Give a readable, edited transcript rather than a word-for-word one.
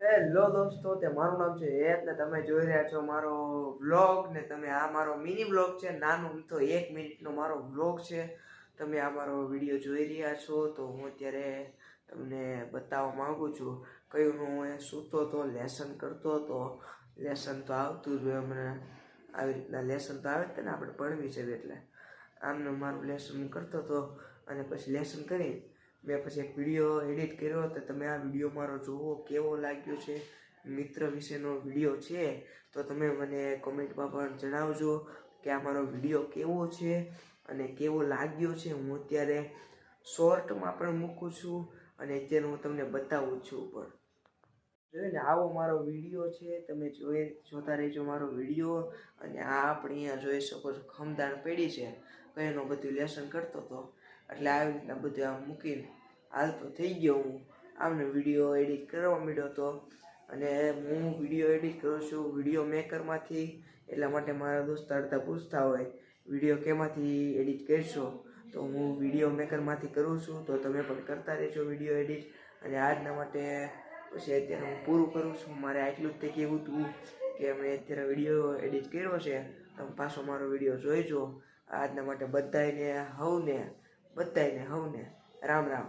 Hello દોસ્તો, તે મારું નામ છે હેત ને તમે જોઈ રહ્યા છો મારો વ્લોગ ને તમે આ મારો મિની વ્લોગ છે, નાનું તો 1 મિનિટનો મારો વ્લોગ છે. તમે આ મારો વિડીયો જોઈ રહ્યા છો તો હું અત્યારે તમને બતાવવા માંગુ છું કયું હું સૂતો તો લેસન કરતો હતો. લેસન તો આવતું જ હોય, મને આવી રીતના લેસન તો આવે જ ને, આપણે ભણવી છે એટલે આમને મારું લેસન કરતો હતો. અને પછી લેસન કરી મેં પછી એક વિડીયો એડિટ કર્યો તો તમે આ વિડીયો મારો જુઓ, કેવો લાગ્યો છે. મિત્ર વિશેનો વિડીયો છે તો તમે મને કોમેન્ટમાં પણ જણાવજો કે આ મારો વિડીયો કેવો છે અને કેવો લાગ્યો છે. હું અત્યારે શોર્ટમાં પણ મૂકું છું અને અત્યારે હું તમને બતાવું છું પણ જોઈને આવો મારો વિડીયો છે. તમે જોતા રહેજો મારો વિડીયો. અને આ આપણે અહીંયા જોઈ શકો છો ખમદાણ પડી છે, કઈનો બધું લેસન કરતો હતો એટલે આવી રીતના બધું આમ મૂકીને હાલતો થઈ ગયો. હું આમને વિડીયો એડિટ કરવા માંડ્યો હતો અને હું વિડીયો એડિટ કરું છું વિડીયો મેકરમાંથી. એટલા માટે મારા દોસ્તાર અડધા પૂછતા હોય વિડીયો કેમાંથી એડિટ કરશો, તો હું વિડીયો મેકરમાંથી કરું છું. તો તમે પણ કરતા રહેજો વિડીયો એડિટ. અને આજના માટે પછી અત્યારે હું પૂરું કરું છું. મારે આટલું જ તે કહેવું હતું કે મેં અત્યારે વિડીયો એડિટ કર્યો છે, તમે પાછો મારો વિડીયો જોઈજો. આજના માટે બધાને હવને રામ રામ.